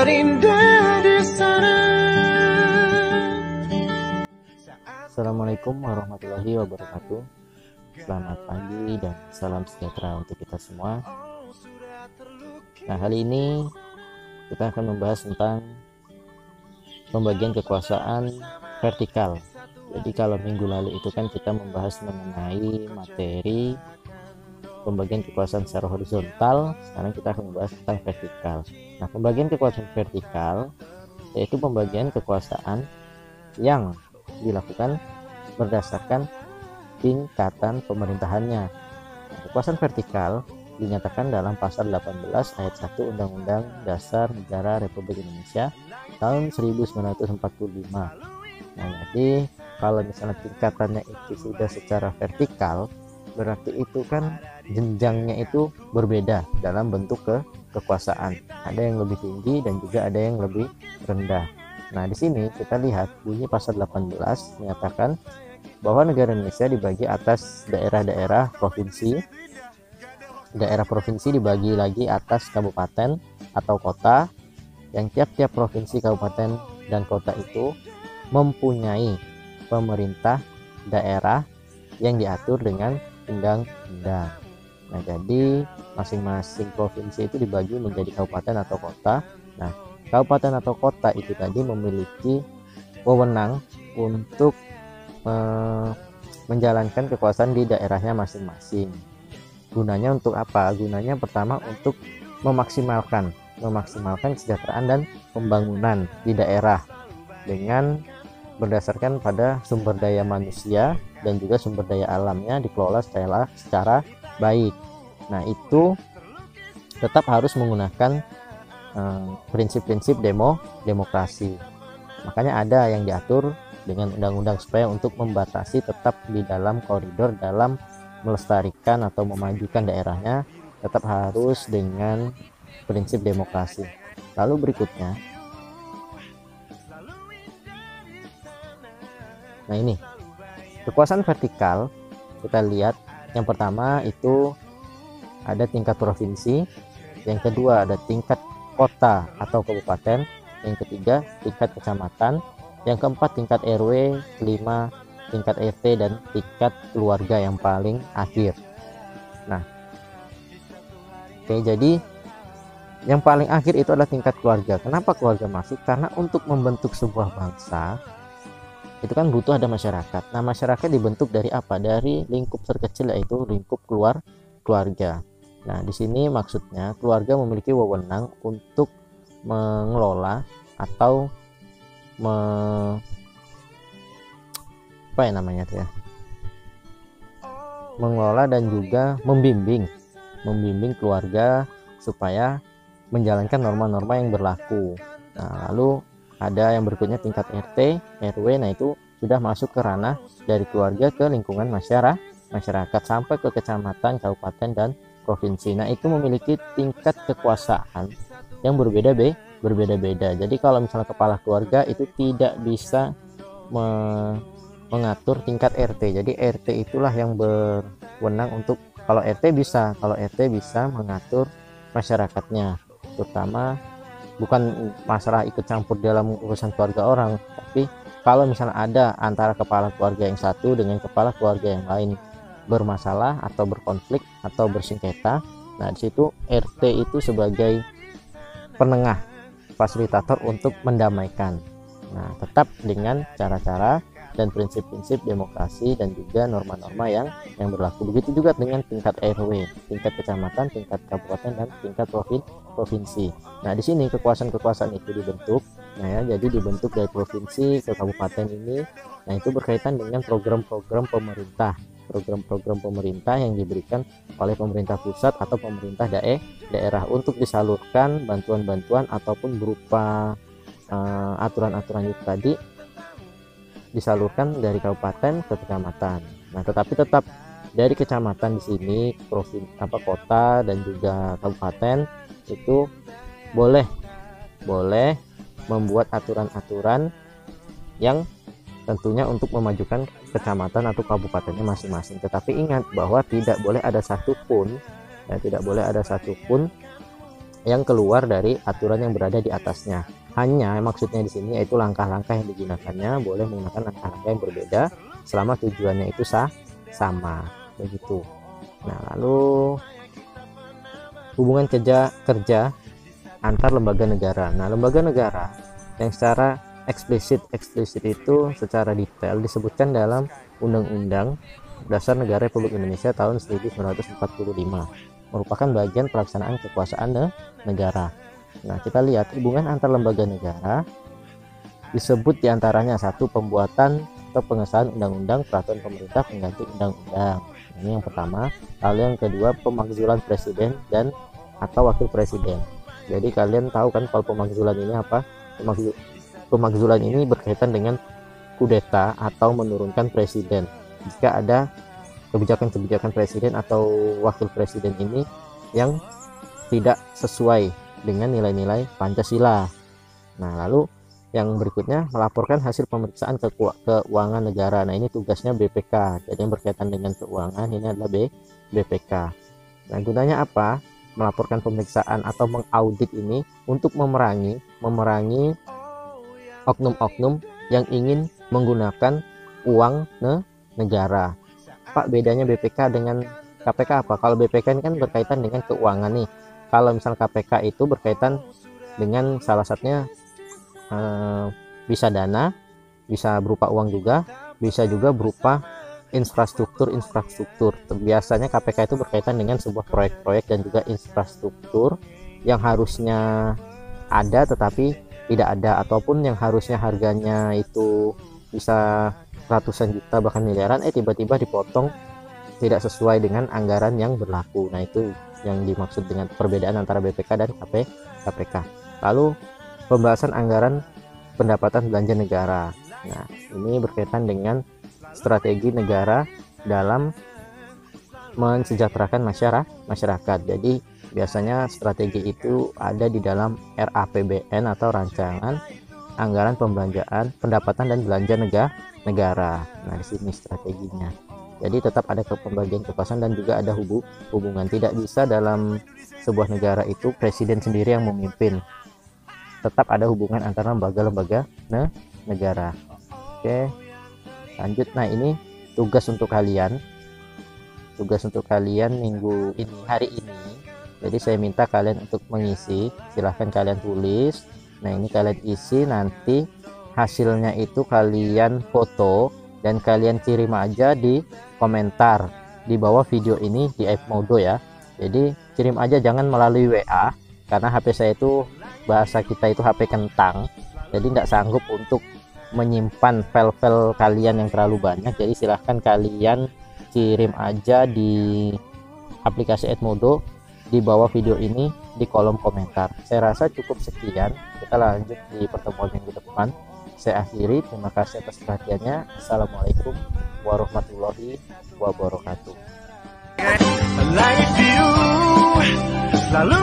terindah di sana. Assalamualaikum warahmatullahi wabarakatuh. Selamat pagi dan salam sejahtera untuk kita semua. Nah, kali ini kita akan membahas tentang pembagian kekuasaan vertikal. Jadi kalau minggu lalu itu kan kita membahas mengenai materi pembagian kekuasaan secara horizontal, sekarang kita akan membahas tentang vertikal. Nah, pembagian kekuasaan vertikal yaitu pembagian kekuasaan yang dilakukan berdasarkan tingkatan pemerintahannya. Kekuasaan vertikal dinyatakan dalam pasal 18 ayat 1 Undang-Undang Dasar Negara Republik Indonesia tahun 1945. Nah, jadi kalau misalnya tingkatannya itu sudah secara vertikal, berarti itu kan jenjangnya itu berbeda dalam bentuk kekuasaan. Ada yang lebih tinggi dan juga ada yang lebih rendah. Nah, di sini kita lihat bunyi pasal 18 menyatakan bahwa negara Indonesia dibagi atas daerah-daerah provinsi. Daerah provinsi dibagi lagi atas kabupaten atau kota, yang tiap-tiap provinsi, kabupaten, dan kota itu mempunyai pemerintah daerah yang diatur dengan undang-undang. Nah, jadi masing-masing provinsi itu dibagi menjadi kabupaten atau kota. Nah, kabupaten atau kota itu tadi memiliki wewenang untuk menjalankan kekuasaan di daerahnya masing-masing. Gunanya untuk apa? Gunanya pertama untuk memaksimalkan kesejahteraan dan pembangunan di daerah dengan berdasarkan pada sumber daya manusia dan juga sumber daya alamnya dikelola secara baik. Nah, itu tetap harus menggunakan prinsip-prinsip demokrasi. Makanya ada yang diatur dengan undang-undang supaya untuk membatasi tetap di dalam koridor dalam melestarikan atau memajukan daerahnya tetap harus dengan prinsip demokrasi. Lalu berikutnya, nah ini kekuasaan vertikal kita lihat. Yang pertama itu ada tingkat provinsi, yang kedua ada tingkat kota atau kabupaten, yang ketiga tingkat kecamatan, yang keempat tingkat RW, kelima tingkat RT, dan tingkat keluarga yang paling akhir. Nah, oke, jadi yang paling akhir itu adalah tingkat keluarga. Kenapa keluarga masuk? Karena untuk membentuk sebuah bangsa itu kan butuh ada masyarakat. Nah, masyarakat dibentuk dari apa? Dari lingkup terkecil, yaitu lingkup keluarga. Nah, di sini maksudnya keluarga memiliki wewenang untuk mengelola atau mengelola dan juga membimbing keluarga supaya menjalankan norma-norma yang berlaku. Nah, lalu ada yang berikutnya tingkat RT, RW. Nah, itu sudah masuk ke ranah dari keluarga ke lingkungan masyarakat sampai ke kecamatan, kabupaten, dan provinsi. Nah, itu memiliki tingkat kekuasaan yang berbeda-beda. Jadi kalau misalnya kepala keluarga itu tidak bisa mengatur tingkat RT. Jadi RT itulah yang berwenang untuk, kalau RT bisa mengatur masyarakatnya, terutama bukan masalah ikut campur dalam urusan keluarga orang, tapi kalau misalnya ada antara kepala keluarga yang satu dengan kepala keluarga yang lain bermasalah atau berkonflik atau bersengketa, nah di situ RT itu sebagai penengah, fasilitator untuk mendamaikan. Nah, tetap dengan cara-cara dan prinsip-prinsip demokrasi dan juga norma-norma yang berlaku. Begitu juga dengan tingkat RW, tingkat kecamatan, tingkat kabupaten, dan tingkat provinsi. Nah, di sini kekuasaan-kekuasaan itu dibentuk. Nah, ya, jadi dibentuk dari provinsi ke kabupaten ini. Nah, itu berkaitan dengan program-program pemerintah yang diberikan oleh pemerintah pusat atau pemerintah daerah untuk disalurkan bantuan-bantuan ataupun berupa aturan-aturan itu tadi disalurkan dari kabupaten ke kecamatan. Nah, tetapi tetap dari kecamatan di sini, kota dan juga kabupaten itu boleh membuat aturan-aturan yang tentunya untuk memajukan kecamatan atau kabupatennya masing-masing. Tetapi ingat bahwa tidak boleh ada satupun yang keluar dari aturan yang berada di atasnya. Hanya maksudnya di sini yaitu langkah-langkah yang digunakannya boleh menggunakan langkah-langkah yang berbeda selama tujuannya itu sama, begitu. Nah, lalu hubungan kerja antar lembaga negara. Nah, lembaga negara yang secara eksplisit itu secara detail disebutkan dalam Undang-Undang Dasar Negara Republik Indonesia tahun 1945, merupakan bagian pelaksanaan kekuasaan negara. Nah, kita lihat hubungan antar lembaga negara disebut diantaranya satu, pembuatan atau pengesahan undang-undang peraturan pemerintah pengganti undang-undang. Ini yang pertama. Lalu yang kedua, pemakzulan presiden dan atau wakil presiden. Jadi kalian tahu kan kalau pemakzulan ini apa? Pemakzulan ini berkaitan dengan kudeta atau menurunkan presiden. Jika ada kebijakan-kebijakan presiden atau wakil presiden ini yang tidak sesuai dengan nilai-nilai Pancasila. Nah, lalu yang berikutnya melaporkan hasil pemeriksaan keuangan negara. Nah, ini tugasnya BPK. Jadi yang berkaitan dengan keuangan ini adalah BPK. Nah, gunanya apa? Melaporkan pemeriksaan atau mengaudit ini untuk memerangi oknum-oknum yang ingin menggunakan uang negara. Pak, bedanya BPK dengan KPK apa? Kalau BPK ini kan berkaitan dengan keuangan nih. Kalau misal KPK itu berkaitan dengan salah satunya bisa dana, bisa berupa uang juga, bisa juga berupa infrastruktur. Biasanya KPK itu berkaitan dengan sebuah proyek-proyek dan juga infrastruktur yang harusnya ada tetapi tidak ada, ataupun yang harusnya harganya itu bisa ratusan juta bahkan miliaran, tiba-tiba dipotong tidak sesuai dengan anggaran yang berlaku. Nah, itu yang dimaksud dengan perbedaan antara BPK dan KPK. Lalu pembahasan anggaran pendapatan belanja negara. Nah, ini berkaitan dengan strategi negara dalam mensejahterakan masyarakat. Jadi biasanya strategi itu ada di dalam RAPBN atau rancangan anggaran pembelanjaan pendapatan dan belanja negara. Nah, di sini strateginya. Jadi tetap ada pembagian kekuasaan dan juga ada hubungan. Tidak bisa dalam sebuah negara itu presiden sendiri yang memimpin. Tetap ada hubungan antara lembaga-lembaga negara. Oke, lanjut. Nah, ini tugas untuk kalian minggu ini, hari ini. Jadi saya minta kalian untuk mengisi, silahkan kalian tulis. Nah, ini kalian isi, nanti hasilnya itu kalian foto dan kalian kirim aja di komentar di bawah video ini di Edmodo ya. Jadi kirim aja, jangan melalui WA karena HP saya itu, bahasa kita itu HP kentang, jadi tidak sanggup untuk menyimpan file-file kalian yang terlalu banyak. Jadi silahkan kalian kirim aja di aplikasi Edmodo di bawah video ini di kolom komentar. Saya rasa cukup sekian, kita lanjut di pertemuan minggu depan. Saya akhiri, terima kasih atas perhatiannya. Assalamualaikum warahmatullahi wabarakatuh. Langit biru selalu